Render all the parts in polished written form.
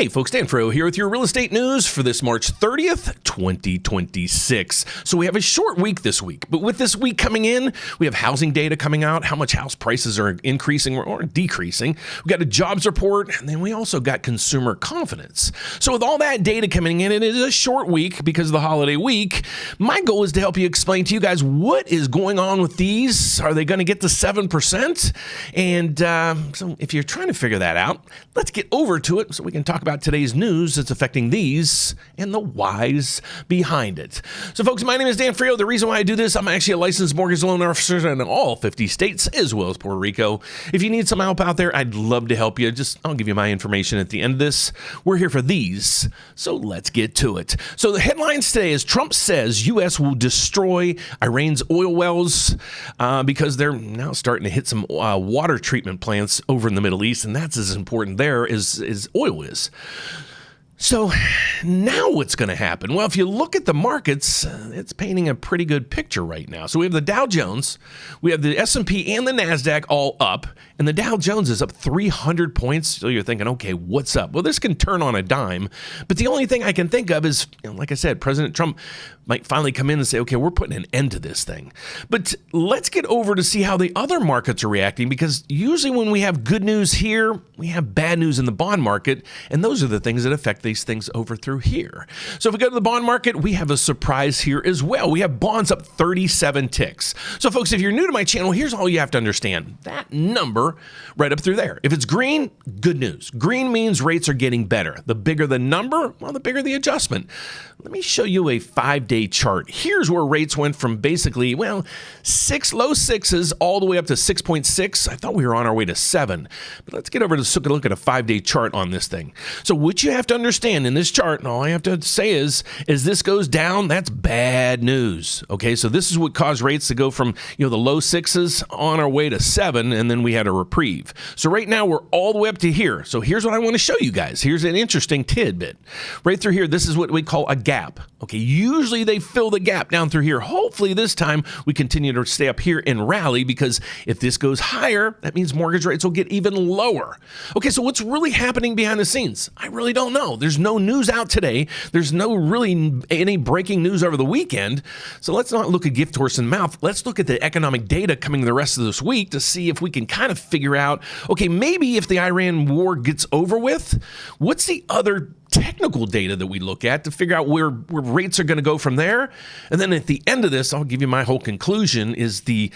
Hey folks, Dan Fro here with your real estate news for this March 30th, 2026. So we have a short week this week, but with this week coming in, we have housing data coming out, how much house prices are increasing or decreasing. We got a jobs report, and then we also got consumer confidence. So with all that data coming in, it is a short week because of the holiday week. My goal is to help you explain to you guys what is going on with these. Are they going to get to 7%? And so if you're trying to figure that out, let's get over to it so we can talk about today's news that's affecting these and the whys behind it. So folks, my name is Dan Frio. The reason why I do this, I'm actually a licensed mortgage loan officer in all 50 states as well as Puerto Rico. If you need some help out there, I'd love to help you. I'll give you my information at the end of this. We're here for these, so let's get to it. So the headlines today is Trump says U.S. will destroy Iran's oil wells because they're now starting to hit some water treatment plants over in the Middle East, and that's as important there as oil is. So now what's going to happen? Well, if you look at the markets, it's painting a pretty good picture right now. So we have the Dow Jones, we have the S&P and the NASDAQ all up, and the Dow Jones is up 300 points. So you're thinking, okay, what's up? Well, this can turn on a dime, but the only thing I can think of is, like I said, President Trump might finally come in and say, okay, we're putting an end to this thing. But let's get over to see how the other markets are reacting, because usually when we have good news here, we have bad news in the bond market, and those are the things that affect these things over through here. So if we go to the bond market, we have a surprise here as well. We have bonds up 37 ticks. So folks, if you're new to my channel, here's all you have to understand. That number right up through there. If it's green, good news. Green means rates are getting better. The bigger the number, well, the bigger the adjustment. Let me show you a 5-day chart. Here's where rates went from basically, well, low sixes all the way up to 6.6. I thought we were on our way to 7. But let's get over to look at a 5-day chart on this thing. So what you have to understand in this chart, and all I have to say is this goes down, that's bad news. Okay, so this is what caused rates to go from the low sixes on our way to 7, and then we had a reprieve. So right now we're all the way up to here. So here's what I want to show you guys. Here's an interesting tidbit. Right through here, this is what we call a gap. Okay, usually they fill the gap down through here. Hopefully this time we continue to stay up here and rally, because if this goes higher, that means mortgage rates will get even lower. Okay, so what's really happening behind the scenes? I really don't know. There's no news out today. There's no really any breaking news over the weekend. So let's not look a gift horse in the mouth. Let's look at the economic data coming the rest of this week to see if we can kind of figure out, okay, maybe if the Iran war gets over with, what's the other technical data that we look at to figure out where rates are going to go from there. And then at the end of this, I'll give you my whole conclusion. Is the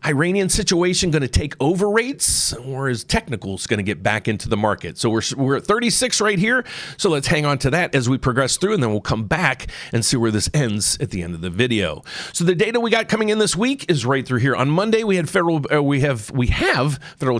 Iranian situation going to take over rates, or is technicals going to get back into the market? So we're at 36 right here. So let's hang on to that as we progress through, and then we'll come back and see where this ends at the end of the video. So the data we got coming in this week is right through here. On Monday, we have Federal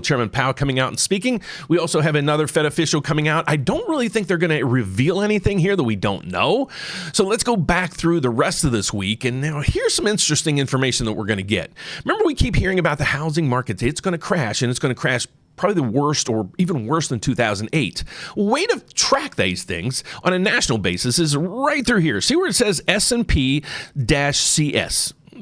Chairman Powell coming out and speaking. We also have another Fed official coming out. I don't really think they're going to reveal anything here that we don't know. So let's go back through the rest of this week. And now here's some interesting information that we're going to get. Remember, we keep hearing about the housing market. It's going to crash, and it's going to crash probably the worst or even worse than 2008. Way to track these things on a national basis is right through here. See where it says S&P-CS.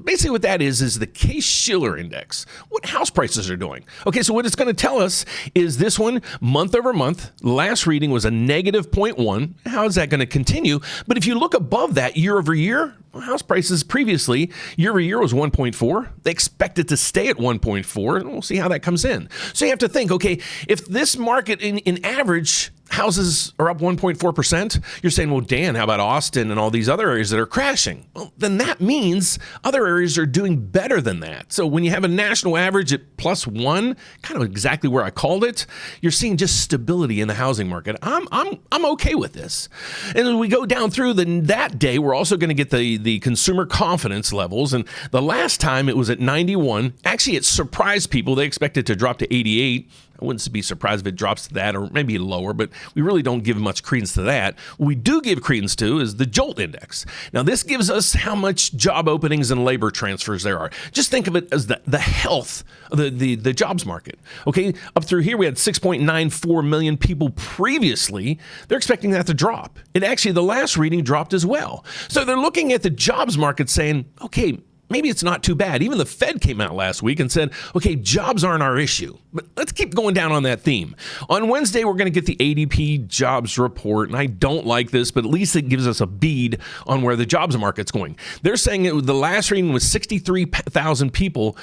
Basically what that is the Case-Shiller Index, what house prices are doing. Okay, so what it's going to tell us is this one, month over month, last reading was a negative 0.1. How is that going to continue? But if you look above that year over year, house prices previously, year over year was 1.4. They expect it to stay at 1.4, and we'll see how that comes in. So you have to think, okay, if this market in average, houses are up 1.4%. You're saying, well, Dan, how about Austin and all these other areas that are crashing? Well, then that means other areas are doing better than that. So when you have a national average at +1, kind of exactly where I called it, you're seeing just stability in the housing market. I'm okay with this. And as we go down through that day, we're also going to get the consumer confidence levels. And the last time it was at 91. Actually, it surprised people. They expected to drop to 88. I wouldn't be surprised if it drops to that or maybe lower, but we really don't give much credence to that. What we do give credence to is the JOLT index. Now, this gives us how much job openings and labor transfers there are. Just think of it as the health of the jobs market. Okay, up through here, we had 6.94 million people previously. They're expecting that to drop. And actually, the last reading dropped as well. So they're looking at the jobs market saying, okay, maybe it's not too bad. Even the Fed came out last week and said, okay, jobs aren't our issue. But let's keep going down on that theme. On Wednesday, we're going to get the ADP jobs report, and I don't like this, but at least it gives us a bead on where the jobs market's going. They're saying the last reading was 63,000 people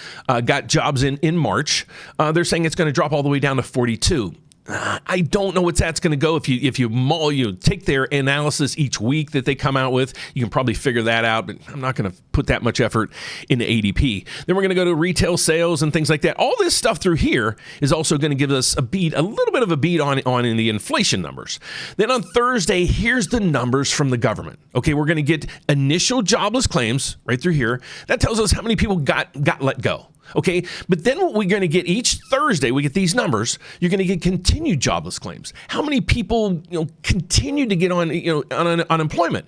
got jobs in March. They're saying it's going to drop all the way down to 42. I don't know what that's going to go. If you take their analysis each week that they come out with, you can probably figure that out, but I'm not going to put that much effort into ADP. Then we're going to go to retail sales and things like that. All this stuff through here is also going to give us a little bit of a beat on in the inflation numbers. Then on Thursday, here's the numbers from the government. Okay, we're going to get initial jobless claims right through here. That tells us how many people got let go. Okay, but then what we're going to get each Thursday, we get these numbers. You're going to get continued jobless claims. How many people continue to get on unemployment?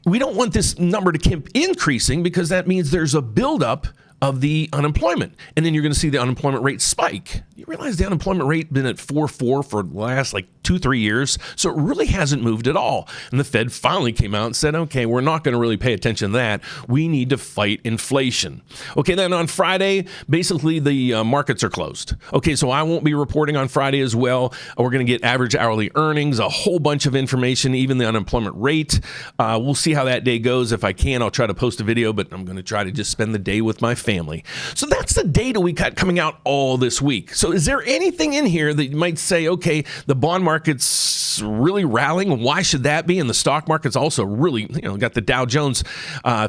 We don't want this number to keep increasing because that means there's a buildup of the unemployment. And then you're going to see the unemployment rate spike. You realize the unemployment rate been at 4.4 for the last 2-3 years. So it really hasn't moved at all. And the Fed finally came out and said, okay, we're not going to really pay attention to that. We need to fight inflation. Okay, then on Friday, basically the markets are closed. Okay, so I won't be reporting on Friday as well. We're going to get average hourly earnings, a whole bunch of information, even the unemployment rate. We'll see how that day goes. If I can, I'll try to post a video, but I'm going to try to just spend the day with my family. So that's the data we got coming out all this week. So is there anything in here that you might say, okay, the bond market's really rallying? Why should that be? And the stock market's also really, got the Dow Jones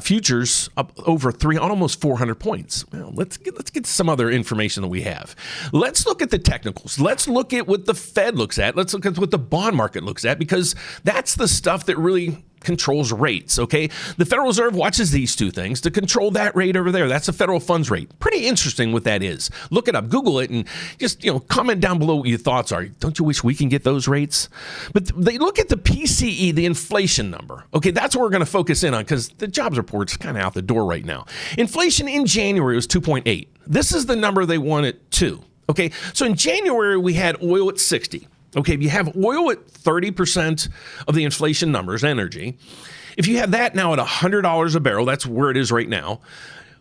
futures up over almost 400 points. Well, let's get some other information that we have. Let's look at the technicals. Let's look at what the Fed looks at. Let's look at what the bond market looks at, because that's the stuff that really controls rates, okay? The Federal Reserve watches these two things to control that rate over there. That's the federal funds rate. Pretty interesting what that is. Look it up, Google it, and just, comment down below what your thoughts are. Don't you wish we can get those rates? But they look at the PCE, the inflation number. Okay, that's what we're going to focus in on because the jobs report's kind of out the door right now. Inflation in January was 2.8. This is the number they want at 2. Okay, so in January, we had oil at 60. Okay, if you have oil at 30% of the inflation numbers, energy, if you have that now at $100 a barrel, that's where it is right now.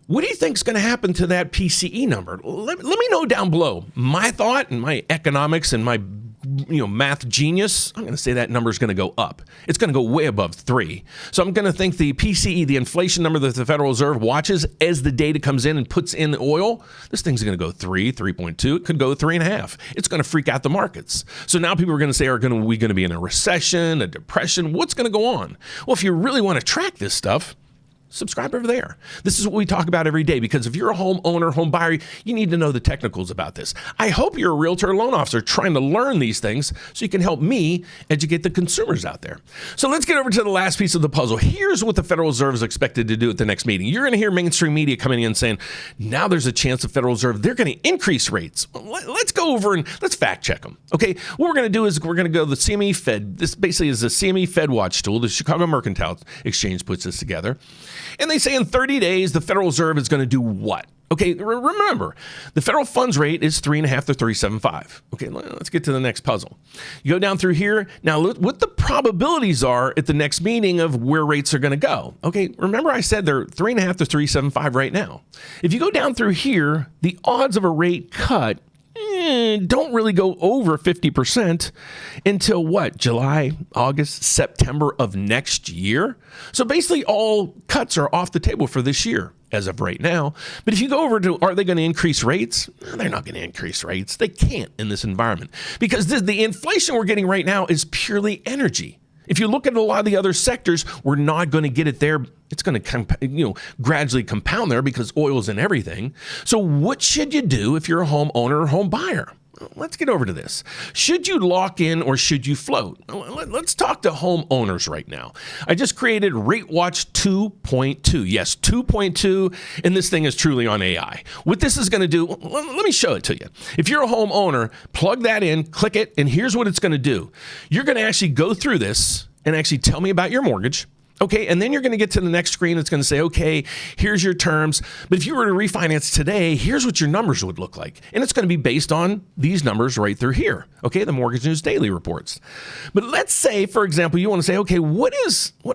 What do you think is going to happen to that PCE number? Let me know down below. My thought and my economics and my math genius, I'm going to say that number is going to go up. It's going to go way above 3. So I'm going to think the PCE, the inflation number that the Federal Reserve watches as the data comes in and puts in oil, this thing's going to go 3, 3.2. It could go 3.5. It's going to freak out the markets. So now people are going to say, are we going to be in a recession, a depression? What's going to go on? Well, if you really want to track this stuff, subscribe over there. This is what we talk about every day, because if you're a homeowner, home buyer, you need to know the technicals about this. I hope you're a realtor or loan officer trying to learn these things so you can help me educate the consumers out there. So let's get over to the last piece of the puzzle. Here's what the Federal Reserve is expected to do at the next meeting. You're going to hear mainstream media coming in saying, now there's a chance the Federal Reserve, they're going to increase rates. Let's go over and let's fact check them. Okay, what we're going to do is we're going to go to the CME Fed. This basically is the CME Fed Watch tool. The Chicago Mercantile Exchange puts this together. And they say in 30 days, the Federal Reserve is going to do what? Okay, remember, the federal funds rate is 3.5 to 3.75. Okay, let's get to the next puzzle. You go down through here. Now, look what the probabilities are at the next meeting of where rates are going to go. Okay, remember I said they're 3.5 to 3.75 right now. If you go down through here, the odds of a rate cut don't really go over 50% until what? July, August, September of next year. So basically all cuts are off the table for this year as of right now. But if you go over to, are they going to increase rates? No, they're not going to increase rates. They can't in this environment because the inflation we're getting right now is purely energy. If you look at a lot of the other sectors, we're not going to get it there. It's going to gradually compound there because oil's in everything. So what should you do if you're a homeowner or home buyer? Let's get over to this. Should you lock in or should you float? Let's talk to homeowners right now. I just created Rate Watch 2.2. Yes, 2.2, and this thing is truly on AI. What this is going to do, let me show it to you. If you're a homeowner, plug that in, click it, and here's what it's going to do. You're going to actually go through this and actually tell me about your mortgage. Okay, and then you're going to get to the next screen. It's going to say, okay, here's your terms. But if you were to refinance today, here's what your numbers would look like. And it's going to be based on these numbers right through here. Okay, the Mortgage News Daily reports. But let's say, for example, you want to say, okay, what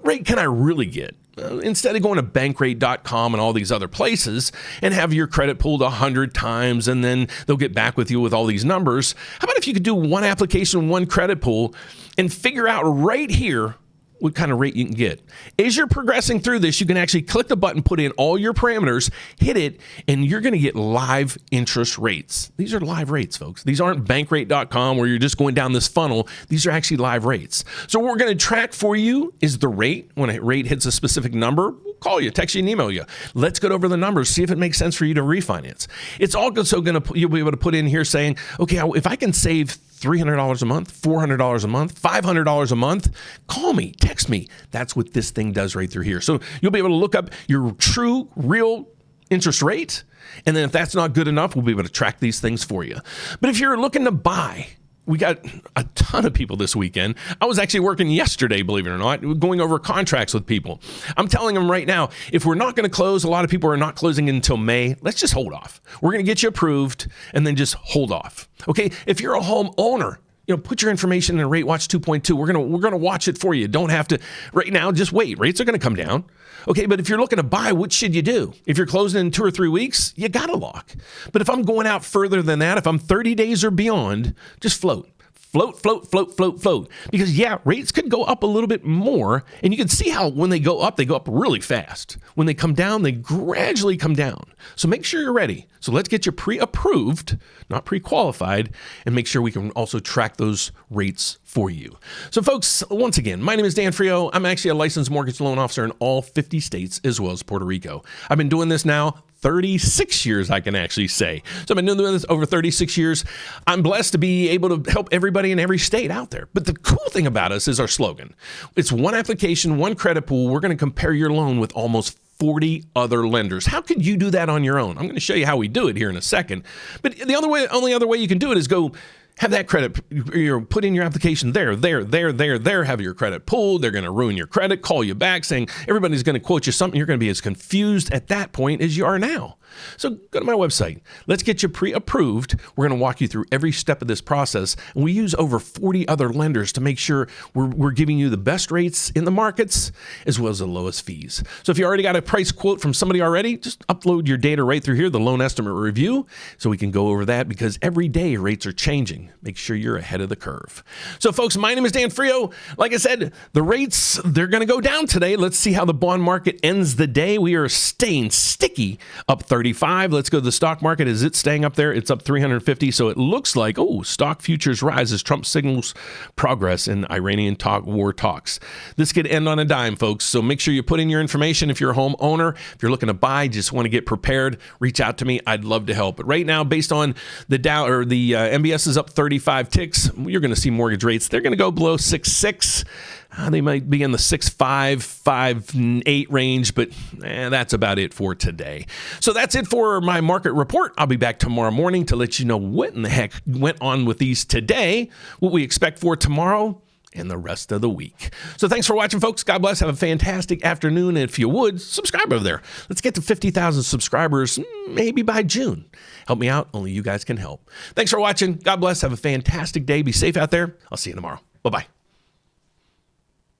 rate can I really get? Instead of going to bankrate.com and all these other places and have your credit pulled 100 times and then they'll get back with you with all these numbers. How about if you could do one application, one credit pull, and figure out right here what kind of rate you can get. As you're progressing through this, you can actually click the button, put in all your parameters, hit it, and you're going to get live interest rates. These are live rates, folks. These aren't bankrate.com where you're just going down this funnel. These are actually live rates. So what we're going to track for you is the rate. When a rate hits a specific number, we'll call you, text you, and email you. Let's go over the numbers, see if it makes sense for you to refinance. It's also going to, you'll be able to put in here saying, okay, if I can save $300 a month, $400 a month, $500 a month, call me, text me. That's what this thing does right through here. So you'll be able to look up your true, real interest rate. And then if that's not good enough, we'll be able to track these things for you. But if you're looking to buy, we got a ton of people this weekend. I was actually working yesterday, believe it or not, going over contracts with people. I'm telling them right now, if we're not going to close, a lot of people are not closing until May. Let's just hold off. We're going to get you approved and then just hold off. Okay. If you're a homeowner, put your information in Rate Watch 2.2. We're going to watch it for you. Don't have to right now. Just wait. Rates are going to come down. Okay. But if you're looking to buy, what should you do? If you're closing in 2 or 3 weeks, you got to lock. But if I'm going out further than that, if I'm 30 days or beyond, just float. Float. Because rates could go up a little bit more. And you can see how when they go up really fast. When they come down, they gradually come down. So make sure you're ready. So let's get you pre-approved, not pre-qualified, and make sure we can also track those rates for you. So folks, once again, my name is Dan Frio. I'm actually a licensed mortgage loan officer in all 50 states as well as Puerto Rico. I've been doing this now 36 years, I can actually say. So I've been doing this over 36 years. I'm blessed to be able to help everybody in every state out there. But the cool thing about us is our slogan. It's one application, one credit pool. We're going to compare your loan with almost 40 other lenders. How could you do that on your own? I'm going to show you how we do it here in a second. But the only other way you can do it is go have that credit, put in your application there, have your credit pulled. They're going to ruin your credit, call you back saying everybody's going to quote you something. You're going to be as confused at that point as you are now. So go to my website. Let's get you pre-approved. We're going to walk you through every step of this process. And we use over 40 other lenders to make sure we're giving you the best rates in the markets as well as the lowest fees. So if you already got a price quote from somebody already, just upload your data right through here, the loan estimate review, so we can go over that because every day rates are changing. Make sure you're ahead of the curve. So folks, my name is Dan Frio. Like I said, the rates, they're going to go down today. Let's see how the bond market ends the day. We are staying sticky up 35. Let's go to the stock market. Is it staying up there? It's up 350. So it looks like, stock futures rise as Trump signals progress in Iranian war talks. This could end on a dime, folks. So make sure you put in your information. If you're a homeowner, if you're looking to buy, just want to get prepared, reach out to me. I'd love to help. But right now, based on the Dow or the MBS is up 35 ticks, you're going to see mortgage rates. They're going to go below 6.6. They might be in the 6.5, 5.8 range, but that's about it for today. So that's it for my market report. I'll be back tomorrow morning to let you know what in the heck went on with these today, what we expect for tomorrow, and the rest of the week. So thanks for watching, folks. God bless. Have a fantastic afternoon. And if you would, subscribe over there. Let's get to 50,000 subscribers, maybe by June. Help me out. Only you guys can help. Thanks for watching. God bless. Have a fantastic day. Be safe out there. I'll see you tomorrow. Bye-bye.